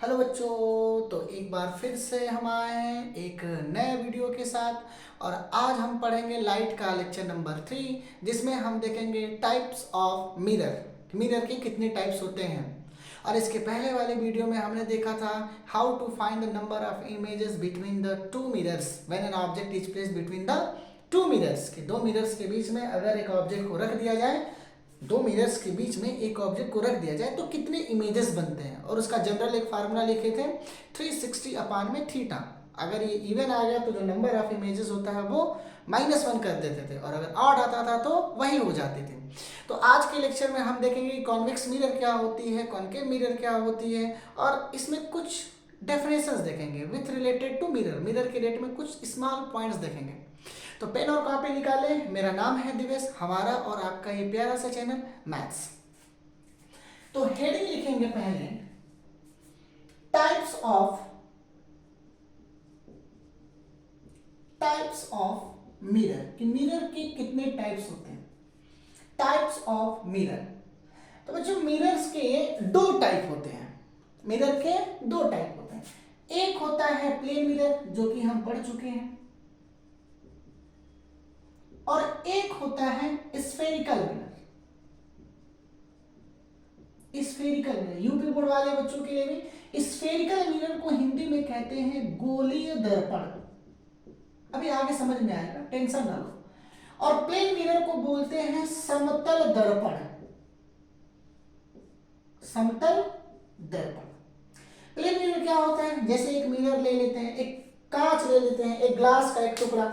Hello बच्चों, तो एक बार फिर से हम आए हैं एक नए वीडियो के साथ। और आज हम पढ़ेंगे लाइट का लेक्चर नंबर 3, जिसमें हम देखेंगे टाइप्स ऑफ मिरर। मिरर के कितने टाइप्स होते हैं। और इसके पहले वाले वीडियो में हमने देखा था how to find the number of images between the two mirrors when an object is placed between the two mirrors. के दो मिरर्स के बीच में अगर एक ऑब्जेक्ट को रख दिया जाए, दो मिरर्स के बीच में एक ऑब्जेक्ट को रख दिया जाए तो कितने इमेजेस बनते हैं। और उसका जनरल एक फार्मूला लिखे थे 360 अपान में थीटा। अगर ये इवन आ गया तो जो नंबर ऑफ इमेजेस होता है वो -1 कर देते थे, और अगर ऑड आता था तो वही हो जाते थे। तो आज के लेक्चर में हम देखेंगे कि कॉन्वेक्स मिरर क्या होती है, कॉनकेव मिरर क्या होती है, और इसमें कुछ डेफिनेशंस देखेंगे with related to mirror. Mirror के रेट में कुछ स्मॉल पॉइंट्स देखेंगे। तो पेन और कॉपी निकाले। मेरा नाम है दिवेश, हमारा और आपका ये प्यारा सा चैनल मैथ्स। तो हेडिंग लिखेंगे पहले टाइप्स ऑफ मिरर, कि मिरर के कितने टाइप्स होते हैं। Types of mirror. तो बच्चों मिरर्स के दो टाइप होते हैं। मिरर के दो टाइप होते हैं। एक होता है प्लेन मिरर, जो कि हम पढ़ चुके हैं, और एक होता है spherical mirror. Spherical mirror UP board वाले बच्चों के लिए भी स्फेरिकल मिरर को हिंदी में कहते हैं गोलीय दर्पण। अभी आगे समझ में आएगा, टेंशन ना लो। और प्लेन मिरर को बोलते हैं समतल दर्पण। समतल दर्पण। प्लेन मिरर क्या होता है, जैसे एक मिरर ले लेते हैं, एक कांच ले लेते हैं, एक ग्लास का एक टुकड़ा,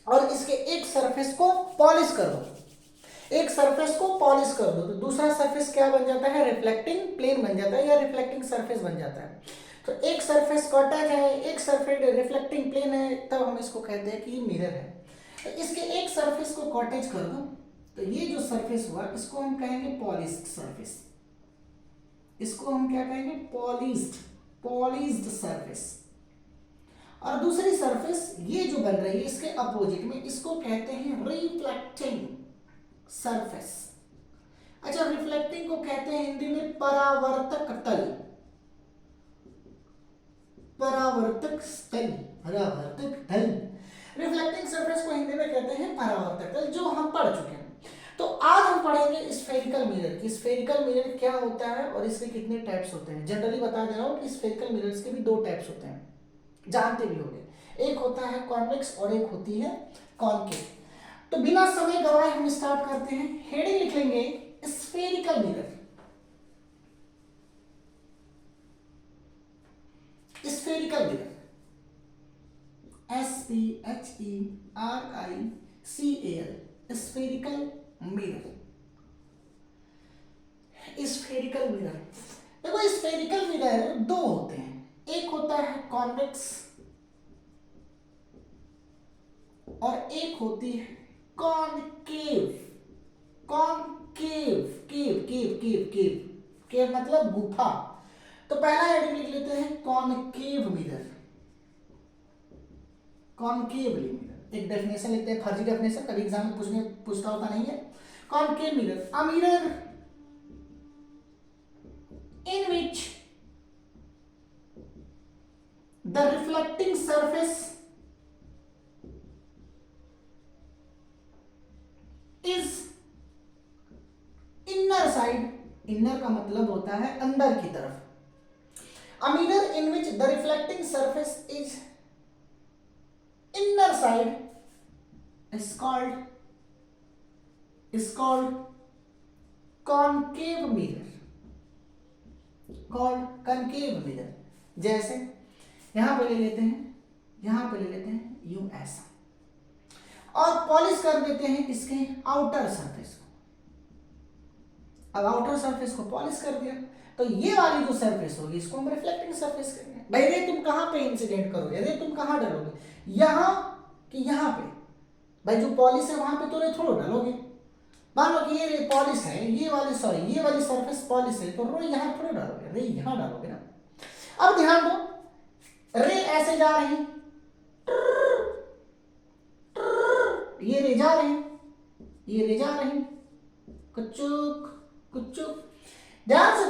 और इसके एक सरफेस को पॉलिश कर दो। एक सरफेस को पॉलिश कर दो तो दूसरा सरफेस क्या बन जाता है, रिफ्लेक्टिंग प्लेन बन जाता है या रिफ्लेक्टिंग सरफेस बन जाता है। तो एक सरफेस कॉटन है, एक सरफेस रिफ्लेक्टिंग प्लेन है, तब हम इसको कहते हैं कि मिरर है। तो इसके एक सरफेस को कॉटेज कर दो तो ये जो सरफेस हुआ इसको हम कहेंगे पॉलिश्ड सरफेस। इसको हम क्या कहेंगे, पॉलिश्ड सरफेस। और दूसरी सरफेस ये जो बन रही है इसके अपोजिट में, इसको कहते हैं रिफ्लेक्टिंग सरफेस। अच्छा, रिफ्लेक्टिंग को कहते हैं हिंदी में परावर्तक तल। रिफ्लेक्टिंग सरफेस को हिंदी में कहते हैं परावर्तक तल, जो हम पढ़ चुके हैं। तो आज हम पढ़ेंगे स्फेरिकल मिरर की। स्फेरिकल मिरर क्या होता है और इसके कितने टाइप्स होते हैं। जनरली बता दे रहा हूं कि स्फेरिकल मिरर्स के भी दो टाइप्स होते हैं, जानते भी होंगे। एक होता है कॉन्वेक्स और एक होती है कॉनकेव। तो बिना समय गवाए हम स्टार्ट करते हैं। हेडिंग लिख लेंगे spherical mirror. Spherical mirror, SPHERICAL, spherical mirror. Spherical mirror, देखो स्फेरिकल मिरर दो होते हैं। एक होता है कॉन्वेक्स और एक होती है कॉनकेव। कॉनकेव, केव केव केव केव केव मतलब गुफा। तो पहला हेडिंग लिख लेते हैं कॉनकेव मिरर। कॉनकेव मिरर एक डेफिनेशन लिखते हैं, फर्जी डेफिनेशन, कभी एग्जाम में पूछता होता नहीं है। Concave mirror, a mirror in which the reflecting surface is inner side। inner का मतलब होता है अंदर की तरफ। a mirror in which the reflecting surface is inner side is called concave mirror। Concave mirror. जैसे यहां पे ले लेते हैं, यहां पे ले लेते हैं यूं ऐसा, और पॉलिश कर देते हैं इसके आउटर सरफेस को। अब आउटर सरफेस को पॉलिश कर दिया तो ये वाली जो सरफेस होगी इसको हम रिफ्लेक्टिंग सरफेस करेंगे। भाई रे तुम कहां पे इंसिडेंट करोगे, रे तुम कहां डालोगे, यहां कि यहां पे। भाई जो पॉलिश है वहां पे तो रे थोड़ा डालोगे। मान लो कि ये पॉलिश है, ये वाली सरफेस पॉलिश है, तो रो यहां थोड़ा डालोगे, रे यहां डालोगे ना। अब ध्यान दो, रे ऐसे जा रही, ये रे जा रही, ये रे जा रही, कुचुक कुचुक। ध्यान से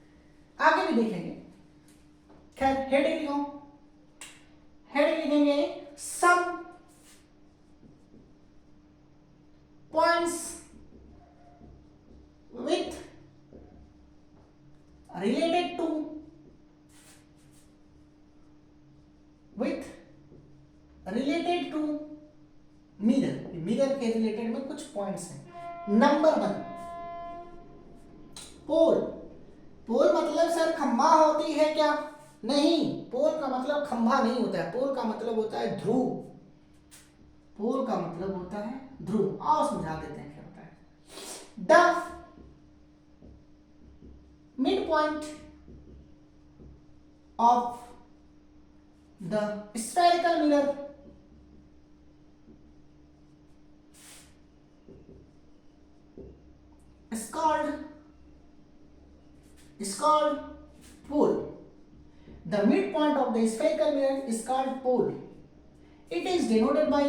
आगे भी देखेंगे। खैर हेडिंग लिखो, हेडिंग लिखेंगे some points with related to mirror. Mirror के रिलेटेड में कुछ पॉइंट्स हैं। नंबर 1, पोल। पोल मतलब सर खंभा होती है क्या? नहीं, पोल का मतलब खंभा नहीं होता है। पोल का मतलब होता है ध्रुव। पोल का मतलब होता है ध्रुव। आओ समझा देते हैं क्या होता है। The mid point of the spherical mirror is called pole. The midpoint of the spherical mirror is called pole. It is denoted by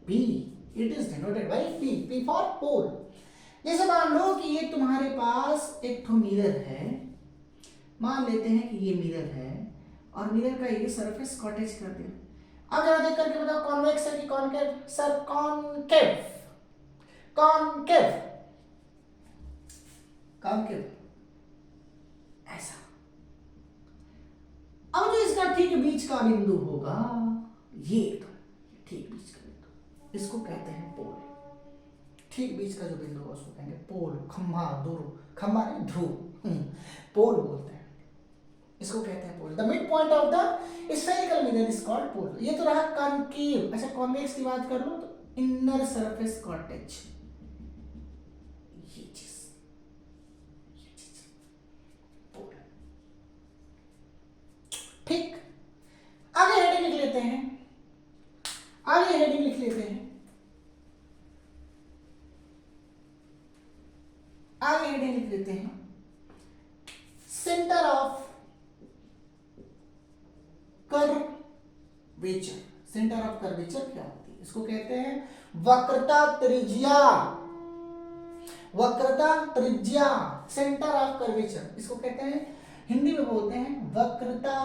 P. It is denoted by P. P for pole. जैसे मान लो कि ये तुम्हारे पास एक ठो mirror है। मान लेते हैं कि ये मिरर है और मिरर का ये सरफेस कॉटेज कर दिया। अब जरा देख करके बताओ कॉन्वेक्स है कि concave? Sir concave. Concave concave ऐसा। अब जो इसका ठीक बीच का बिंदु होगा, ये तो ठीक बीच का बिंदु, इसको कहते हैं पोल। ठीक बीच का जो बिंदु होगा उसको कहेंगे पोल। खंभा, ध्रुव, खंभा नहीं ध्रुव, पोल बोलते हैं, इसको कहते हैं pole. The mid point of the spherical mirror is called pole. ये तो रहा कॉनकेव। अच्छा कॉन्वेक्स की बात कर लो तो इनर सरफेस कॉटेज, ये चीज पोल। ठीक, आगे हेडिंग लिख लेते हैं। आगे हेडिंग लिख लेते हैं। आगे हेडिंग लिख लेते हैं centre of curvature. Centre of curvature क्या होती है? इसको कहते हैं वक्रता त्रिज्या। वक्रता त्रिज्या, सेंटर ऑफ कर्वेचर, इसको कहते हैं, हिंदी में बोलते हैं वक्रता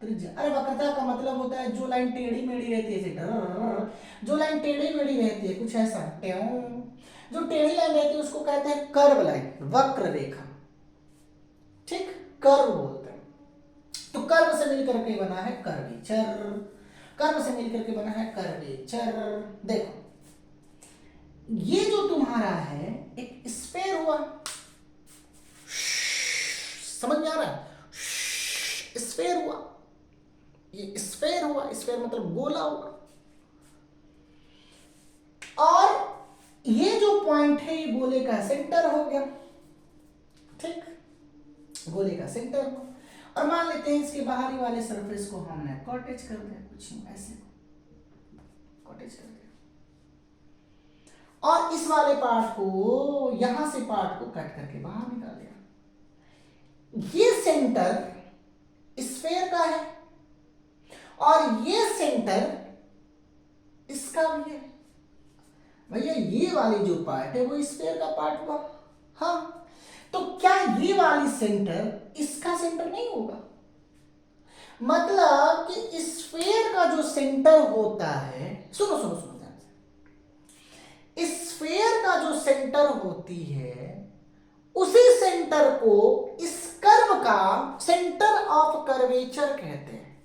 त्रिज्या। अरे वक्रता का मतलब होता है जो लाइन टेढ़ी मेढ़ी रहती है, जो लाइन टेढ़ी मेढ़ी रहती है कुछ ऐसा, जो टेढ़ी लाइन रहती है उसको कहते हैं कर्व लाइन, वक्र रेखा। ठीक, कर्व बोलते हैं। तो कर्व से मिलकर के बना है कर्वेचर। कर्व से मिलकर के बना है कर्वेचर। देखो ये जो तुम्हारा है एक स्फेयर हुआ, समझ में आ रहा है? स्फेयर हुआ, ये स्फेयर हुआ। स्फेयर मतलब गोला हुआ। और ये जो पॉइंट है ये गोले का सेंटर हो गया। ठीक, गोले का सेंटर हो। और मान लेते हैं इसके बाहरी वाले सरफेस को हमने कॉटेज कर दिया, कुछ ऐसे कॉटेज कर दिया। और इस वाले पार्ट को, यहां से पार्ट को कट करके बाहर निकाल दिया। ये सेंटर स्फेयर का है और ये सेंटर इसका भी है। भैया ये वाली जो पार्ट है वो स्फेयर का पार्ट हुआ। हाँ, तो क्या ये वाली सेंटर इसका सेंटर नहीं होगा? मतलब कि स्फेयर का जो सेंटर होता है, सुनो सुनो सुनो ध्यान से, स्फेयर का जो सेंटर होती है उसी सेंटर को इस कर्व का सेंटर ऑफ कर्वेचर कहते हैं।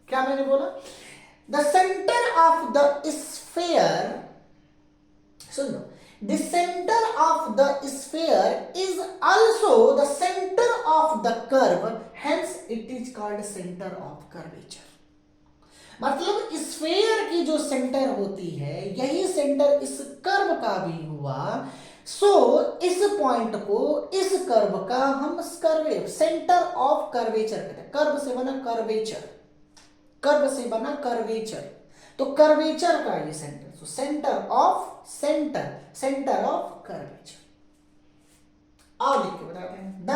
क्या मैंने बोला? The centre of the sphere, soon low, the center of the sphere is also the center of the curve, hence it is called center of curvature। मतलब sphere की जो centre होती है यही सेंटर इस कर्व का भी हुआ। सो इस पॉइंट को, इस कर्व का हम सेंटर ऑफ कर्वेचर कहते हैं। कर्व से बना कर्वेचर, कर्व से बना कर्वेचर, तो कर्वेचर का ये सेंटर, तो सेंटर ऑफ कर्वेचर। और लिख के बताते हैं, the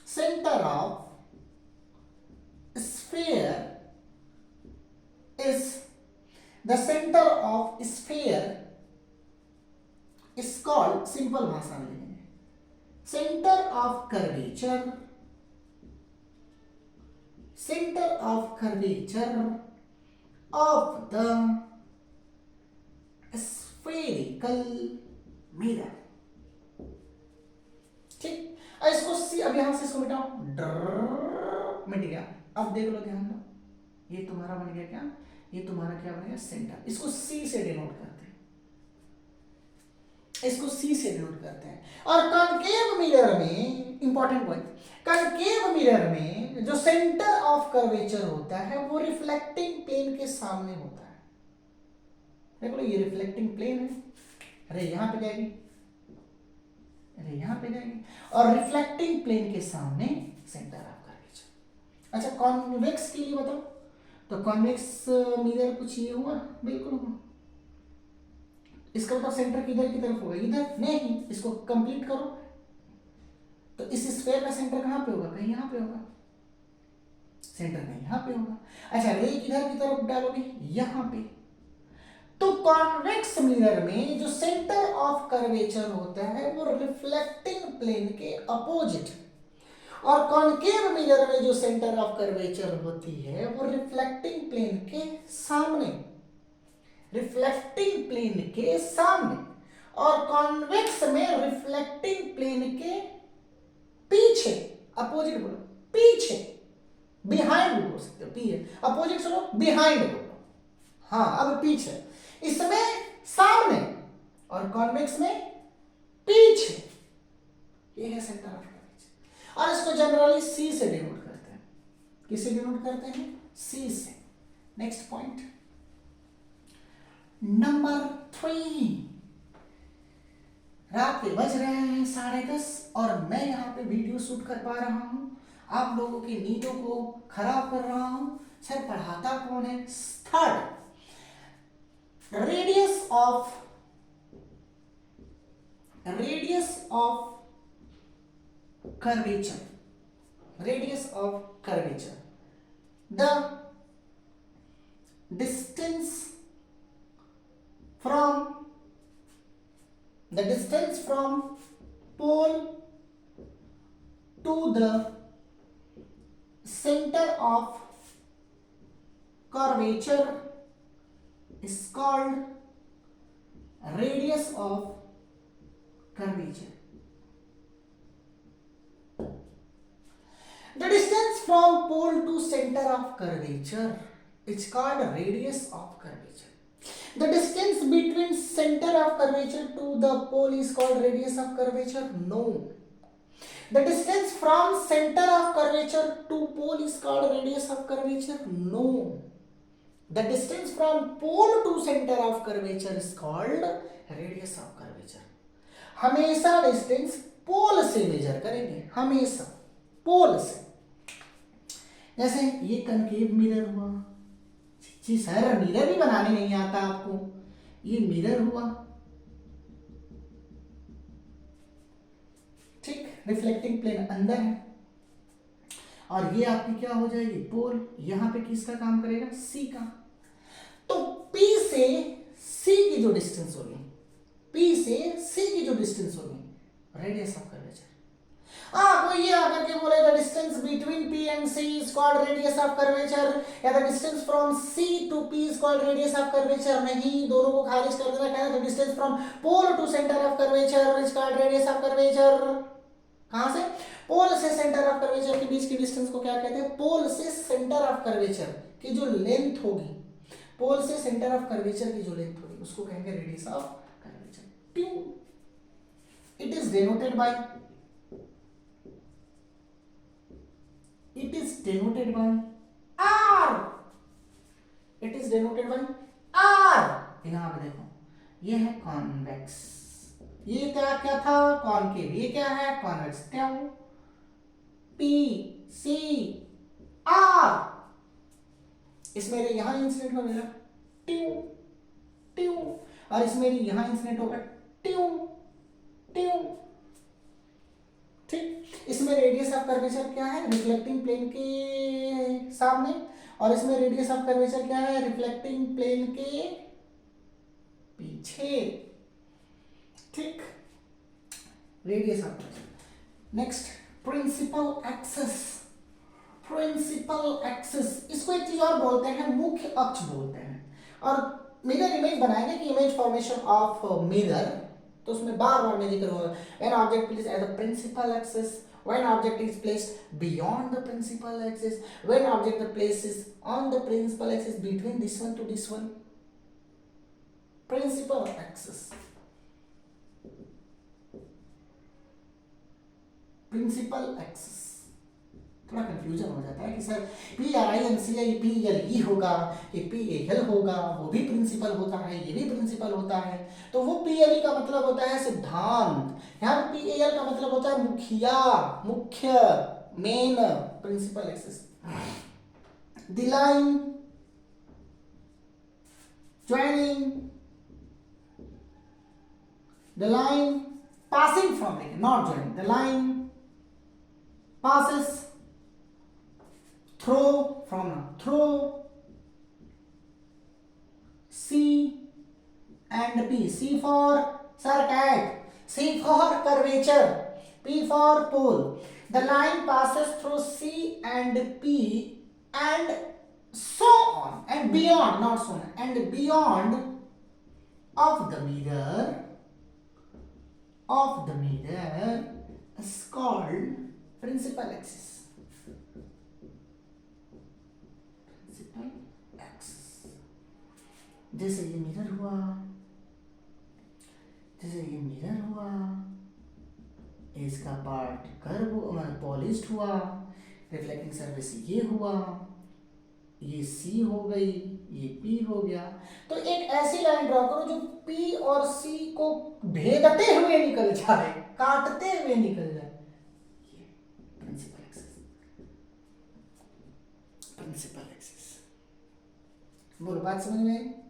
centre of sphere is the centre centre of sphere is called, simple भाषा में लिखेंगे, centre of curvature, centre of curvature of the spherical mirror. ठीक, और इसको सी, अब यहां से इसको मिटाओ, मिट गया। अब देख लो ध्यान दो, ये तुम्हारा बन गया क्या, ये तुम्हारा क्या बन गया, सेंटर। इसको सी से डिनोट करते हैं, इसको सी से डिनोट करते हैं। और कॉनकेव मिरर में इंपॉर्टेंट पॉइंट, कॉनकेव मिरर में जो सेंटर ऑफ कर्वेचर होता है वो रिफ्लेक्टिंग प्लेन के सामने होता है। देख लो ये रिफ्लेक्टिंग प्लेन है, अरे यहां पे जाएगी, अरे यहां पे जाएगी, और रिफ्लेक्टिंग प्लेन के सामने सेंटर ऑफ कर्वेचर। अच्छा कॉन्वेक्स के लिए बताओ, तो कॉन्वेक्स मिरर कुछ ये हुआ, बिल्कुल हुआ। इसका मतलब सेंटर किधर की तरफ होगा, इधर नहीं, इसको कंप्लीट करो। तो इस स्फीयर का सेंटर कहां पे होगा, कहीं यहां पे होगा, सेंटर कहीं यहां पे होगा। अच्छा रे किधर की तरफ डालोगे, यहां पे। तो कॉन्वेक्स मिरर में जो सेंटर ऑफ कर्वेचर होता है वो रिफ्लेक्टिंग प्लेन के अपोजिट, और कॉनकेव मिरर में जो सेंटर ऑफ कर्वेचर होती है वो रिफ्लेक्टिंग प्लेन के सामने, रिफ्लेक्टिंग प्लेन के सामने, और कॉन्वेक्स में रिफ्लेक्टिंग प्लेन के पीछे, अपोजिट बोलो, पीछे, बिहाइंड बोल सकते हो, पीछे अपोजिट सुनो, बिहाइंड बोलो, हाँ अब पीछे, इसमें सामने, और कॉन्वेक्स में पीछे, ये है सेंटर ऑफ कर्वेचर। और इसको जनरली सी से डिनोट करते हैं, किससे डिनोट करते हैं, सी से। नेक्स्ट पॉइंट नंबर 3, रात के बज रहे हैं 10:30 और मैं यहाँ पे वीडियो शूट कर पा रहा हूँ, आप लोगों की नींदों को खराब कर रहा हूँ। सर पढ़ाता कौन है, third, radius of curvature, radius of curvature, the distance from pole to the center of curvature is called radius of curvature. The distance from pole to center of curvature is called radius of curvature. The distance between center of curvature to the pole is called radius of curvature? No. The distance from center of curvature to pole is called radius of curvature? No. The distance from pole to center of curvature is called radius of curvature. हमेशा distance पोल से major करेंगे, हमेशा पोल से। जैसे ये concave mirror हुआ, जी sir mirror भी बनाने नहीं आता आपको, ये मिरर हुआ, ठीक, रिफ्लेक्टिंग प्लेन अंदर है, और ये आपकी क्या हो जाएगी, पोल। यहां पे किसका काम करेगा, सी का। तो P से C की जो डिस्टेंस होगी, P से C की जो डिस्टेंस होगी, रेडियस ऑफ कर्वेचर। कोई ये आकर के बोलेगा distance between P and C is called radius of curvature, या the distance from C to P is called radius of curvature. नहीं, दोनों को खारिज कर देना, कहना distance from pole to centre of curvature is called radius of curvature. कहां से, पोल से सेंटर ऑफ कर्वेचर के बीच की डिस्टेंस को क्या कहते हैं, पोल से सेंटर ऑफ कर्वेचर की जो लेंथ होगी, पोल से सेंटर ऑफ कर्वेचर की जो लेंथ होगी उसको कहेंगे रेडियस ऑफ कर्वेचर। क्यों, it is denoted by, it is denoted by r, it is denoted by r। यहां पे देखो, ये है कॉन्वेक्स, ये क्या क्या था, कॉनकेव, ये क्या है, कॉन्वेक्स। क्यों, P C R, इसमें यहां इंसिडेंट होगा ट्यू ट्यू, और इसमें यहां इंसिडेंट होगा ट्यू ट्यू, ठीक। इसमें रेडियस ऑफ कर्वेचर क्या है, रिफ्लेक्टिंग प्लेन के सामने, और इसमें रेडियस ऑफ कर्वेचर क्या है, रिफ्लेक्टिंग प्लेन के radius of curvature. Next principal axis. Principal axis इसको एक चीज और बोलते हैं, मुख्य अक्ष बोलते हैं। और मिरर इमेज बनाएंगे कि इमेज फॉर्मेशन ऑफ मिरर, तो उसमें बार बार मैं जिक्र होगा when object place at the principal axis, when object is placed beyond the principal axis, when object places on the principal axis between this one to this one. Principal axis, principal axis थोड़ा confusion हो जाता है कि sir PRINCI PLE होगा कि PAL होगा, वो भी प्रिंसिपल होता है, ये भी प्रिंसिपल होता है। तो वो PLE का मतलब होता है सिद्धांत, यहाँ पे PAL का मतलब होता है मुखिया, मुख्य, main. Principal axis, the line joining, the line passing from, not joining, the line passes through C and P. C for circuit, C for curvature, P for pole. The line passes through C and P and so on and beyond, not so on, and beyond of the mirror is called principal axis. Principal axis। जैसे ये mirror हुआ, इसका part curve polished हुआ, reflecting surface ये हुआ, ये C हो गई, ये P हो गया। तो एक ऐसी लाइन ड्रॉ करो जो P और C को भेदते हुए निकल जाए, काटते हुए निकल जाए। ये प्रिंसिपल एक्सिस, प्रिंसिपल एक्सिस। बोलो बात समझ में?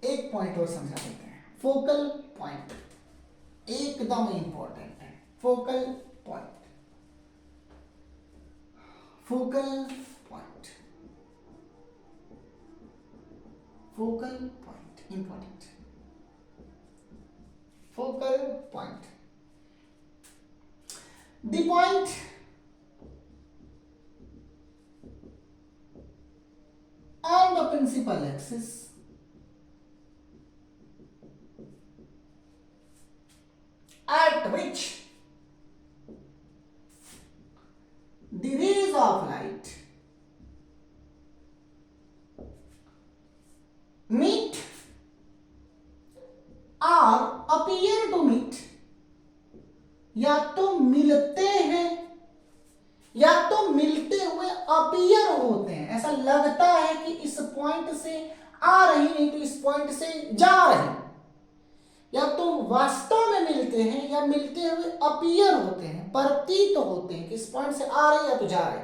एक पॉइंट और समझा देते हैं, फोकल पॉइंट एकदम इंपॉर्टेंट है। Focal point, focal point, focal point important. Focal point, the point on the principal axis at which the rays of light meet or appear to meet, या तो मिलते हैं या तो मिलते हुए अपीयर होते हैं। ऐसा लगता है कि इस पॉइंट से आ रही नहीं तो इस पॉइंट से जा रही, या तो वास्तव में मिलते हैं या मिलते हुए अपीयर होते हैं, प्रतीत होते हैं कि इस पॉइंट से आ रही या तो जा रही।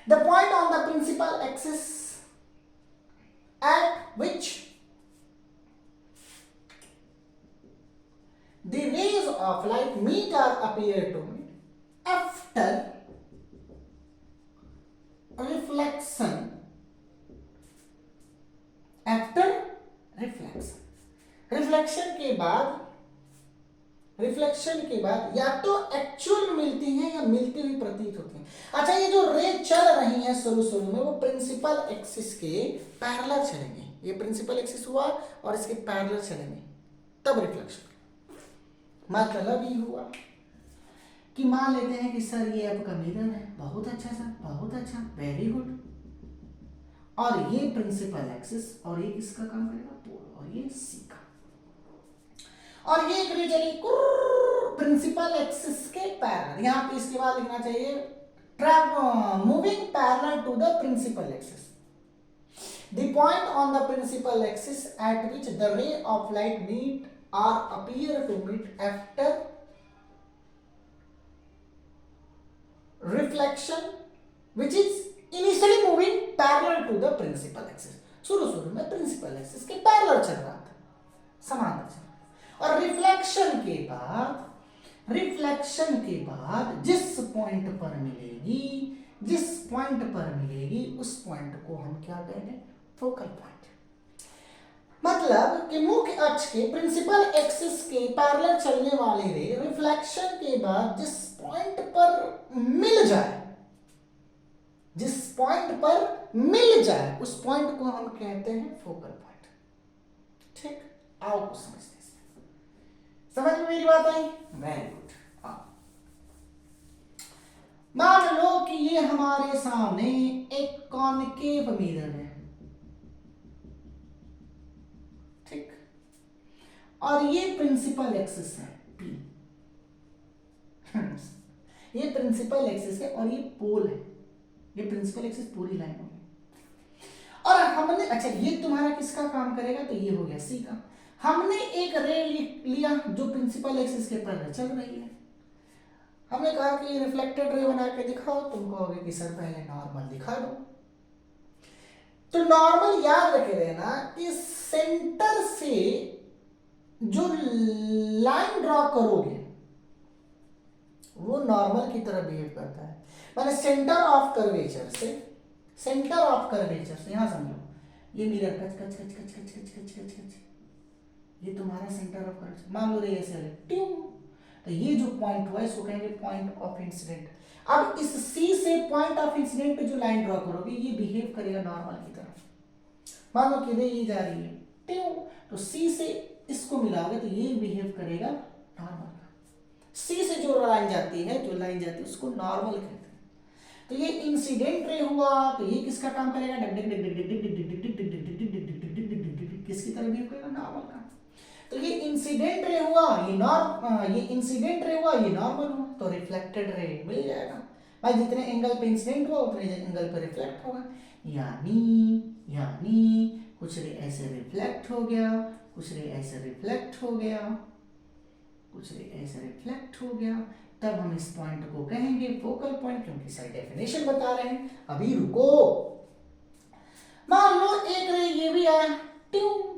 The point on the principal axis at which the rays of light meet or appear to meet after reflection, after reflection, reflection के बाद या तो एक्चुअल मिलती हैं या मिलती हुई प्रतीत होती हैं। अच्छा, ये जो रे चल रही हैं शुरू में वो प्रिंसिपल एक्सिस के पैरेलल चलेंगे। ये प्रिंसिपल एक्सिस हुआ और इसके पैरेलल चलेंगे तब रिफ्लेक्शन। मतलब ये हुआ कि मान लेते हैं कि सर ये आपका मिरर है, बहुत अच्छा सर, बहुत अच्छा, वेरी गुड, और ये प्रिंसिपल एक्सिस और ये किसका काम करेगा? पोल, और ये सी का, और ये एक रे चली प्रिंसिपल एक्सिस के पैरेलल। यहां पे इसके बाद लिखना चाहिए moving parallel to the principal axis, the point on the principal axis at which the ray of light meet or appear to meet after reflection which is initially moving parallel to the principal axis। शुरू में principal axis के parallel चल रहा था, समांतर चल रहा था। और रिफ्लेक्शन के बाद जिस पॉइंट पर मिलेगी उस पॉइंट को हम क्या कहेंगे? Focal point. मतलब कि मुख्य अक्ष के प्रिंसिपल एक्सिस के पैरेलल चलने वाले रे रिफ्लेक्शन के बाद जिस पॉइंट पर मिल जाए, जिस पॉइंट पर मिल जाए उस पॉइंट को हम कहते हैं फोकल पॉइंट। ठीक, आओ कुछ समझते हैं। समझ में मेरी बात आई? Very good. मान लो कि ये हमारे सामने एक कॉनकेव मिरर है, ठीक, और ये प्रिंसिपल एक्सिस है P। ये प्रिंसिपल एक्सिस है और ये पोल है, ये प्रिंसिपल एक्सिस पूरी लाइन होगी। और हमने, अच्छा ये तुम्हारा किसका काम करेगा, तो ये हो गया C का। हमने एक रे लिया जो प्रिंसिपल एक्सिस के पैरेलल चल रही है। हमने कहा कि रिफ्लेक्टेड रे बना के दिखाओ, तुम कहोगे कि सर पहले नॉर्मल दिखा दो। तो नॉर्मल याद रखे रहना कि सेंटर से जो लाइन ड्रॉ करोगे वो नॉर्मल की तरह बिहेव करता है। माने सेंटर ऑफ कर्वेचर से, सेंटर ऑफ कर्वेचर से, यहां समझो ये मिरर कच कच कच कच कच कच कच कच कच, ये तुम्हारा सेंटर ऑफ कर्वेचर। मान लो रे ऐसे ट्यूं, तो ये जो पॉइंट हुआ इसको कहेंगे पॉइंट ऑफ इंसिडेंट। अब इस C से पॉइंट ऑफ इंसिडेंट पे जो लाइन ड्रॉ करोगे ये बिहेव करेगा नॉर्मल की तरह। मान लो कि रे ये जा रही है ट्यूं, तो C से इसको मिलाओगे तो ये बिहेव करेगा नॉर्मल का। C से जो लाइन जाती है, जो लाइन जाती है उसको नॉर्मल कहते हैं। तो ये इंसिडेंट रे हुआ, तो ये किसका काम करेगा, किसकी तरह बिहेव करेगा, नॉर्मल का। तो ये इंसिडेंट रे हुआ, ये इंसिडेंट रे हुआ, ये नॉर्मल हुआ, तो रिफ्लेक्टेड रे मिल जाएगा भाई। जितने एंगल पे इंसिडेंट हुआ उतने एंगल पे रिफ्लेक्ट होगा। यानी कुछ रे ऐसे रिफ्लेक्ट हो गया, कुछ रे ऐसे रिफ्लेक्ट हो गया, कुछ रे ऐसे रिफ्लेक्ट हो गया, तब हम इस पॉइंट को कहेंगे फोकल पॉइंट, क्योंकि सारी डेफिनेशन बता रहे हैं। अभी रुको, मान लो एक रे ये भी आया ट्यूं,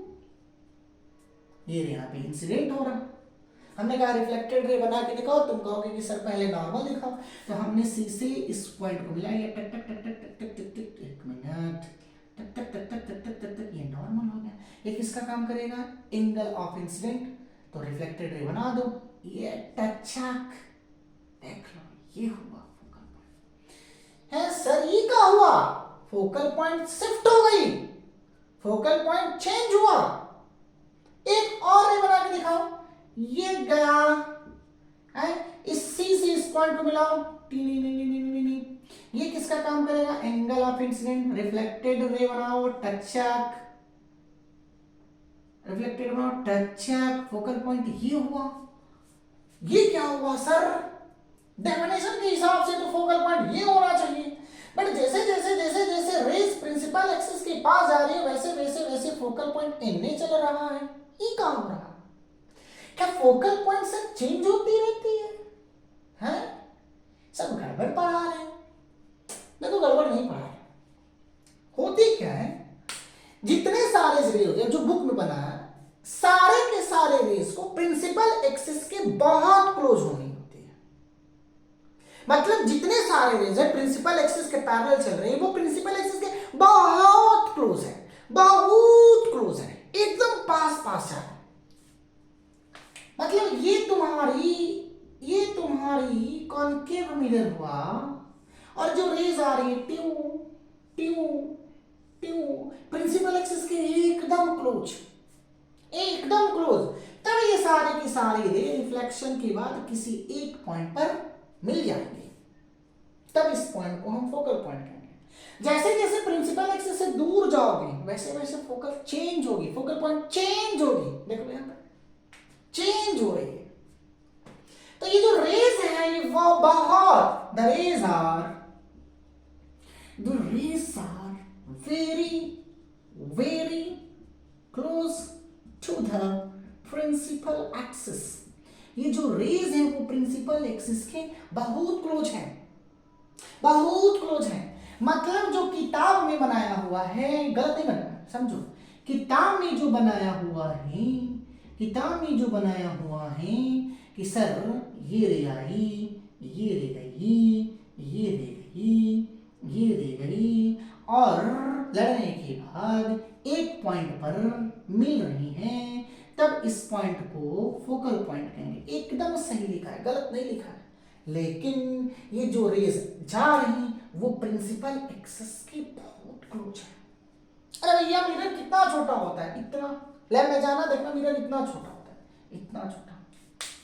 ये यहाँ पे इंसिडेंट हो रहा, हमने कहा रिफ्लेक्टेड रे बना के दिखाओ, तुम कहोगे कि सर पहले नॉर्मल दिखाओ। तो हमने C से इस पॉइंट को मिलाया, टक टक टक टक टक टक टक टक, एक मिनट, टक टक टक टक टक टक टक, ये नॉर्मल हो गया। ये किसका काम करेगा, एंगल ऑफ इंसिडेंट, तो रिफ्लेक्टेड रे बना दो, ये टचक, देख लो ये हुआ फोकल पॉइंट। है सर ये क्या हुआ, फोकल पॉइंट शिफ्ट हो गई, फोकल पॉइंट चेंज हुआ। एक और रे बना के दिखाओ, ये गया है, इस C से इस पॉइंट को मिलाओ, ये किसका काम करेगा, angle of incident. Reflected ray बनाओ, टचक, रिफ्लेक्टेड बनाओ, टचक, फोकल पॉइंट ये हुआ। ये क्या हुआ सर, डेफिनेशन के हिसाब से तो फोकल पॉइंट ये होना चाहिए, बट जैसे जैसे जैसे जैसे रेस प्रिंसिपल एक्सिस के पास जा रही है वैसे वैसे वैसे फोकल पॉइंट इनने चल रहा है। ये क्या हो रहा, क्या फोकल पॉइंट से चेंज होती रहती है? हैं? सब गड़बड़ पढ़ा रहे हैं। देखो गड़बड़ नहीं पढ़ा रहे, होती क्या है, जितने सारे रेज होते हैं जो बुक में बना है, सारे के सारे रेज को प्रिंसिपल एक्सिस के बहुत क्लोज होनी होती है। मतलब जितने सारे रेज है प्रिंसिपल एक्सिस के पैरेलल चल रहे हैं, वो प्रिंसिपल एक्सिस के बहुत क्लोज है, बहुत क्लोज है, एकदम पास पास है। मतलब ये तुम्हारी कॉनकेव मिरर हुआ, और जो रेज आ रही है ट्यू ट्यू ट्यू प्रिंसिपल एक्सिस के एकदम क्लोज, एकदम क्लोज, तब ये सारे की सारी रे रिफ्लेक्शन के बाद किसी एक पॉइंट पर मिल जाएंगे, तब इस पॉइंट को हम फोकल पॉइंट कहेंगे। जैसे जैसे प्रिंसिपल एक्सिस से दूर जाओगे वैसे वैसे फोकल चेंज होगी, फोकल पॉइंट चेंज होगी, देखो यहां पर चेंज हो रही है। तो ये जो रेज है ये वो बहुत, the rays are very very close to the principal axis. ये जो रेज है वो प्रिंसिपल एक्सिस के बहुत क्लोज है, बहुत क्लोज है। मतलब जो किताब में बनाया हुआ है, गलत नहीं बनाया, समझो, किताब में जो बनाया हुआ है, किताब में जो बनाया हुआ है कि सर ये रे आई, ये रे गई, ये रे गई, ये रे गई, और लड़ने के बाद एक पॉइंट पर मिल रही हैं, तब इस पॉइंट को फोकल पॉइंट कहेंगे। एकदम सही लिखा है, गलत नहीं लिखा है। लेकिन ये जो रेज जा रही वो प्रिंसिपल एक्सिस के बहुत क्लोज है। अरे भैया मिरर कितना छोटा होता है, इतना लैब में जाना देखना, मिरर इतना छोटा होता है, इतना छोटा,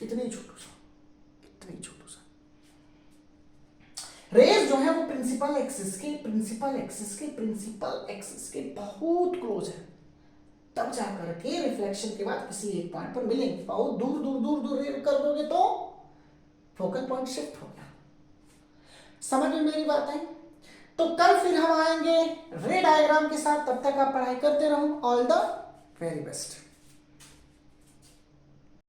इतनी छोटू सा, इतनी छोटू सा। रेज जो है वो प्रिंसिपल एक्सिस के बहुत क्लोज है, तब जाकर के रिफ्लेक्शन के बाद किसी एक पॉइंट पर मिलेंगे। बहुत दूर दूर दूर दूर कर दोगे तो फोकल पॉइंट शिफ्ट हो गया। समझ में मेरी बात है? तो कल फिर हम आएंगे रे डायग्राम के साथ। तब तक आप पढ़ाई करते रहो। All the very best.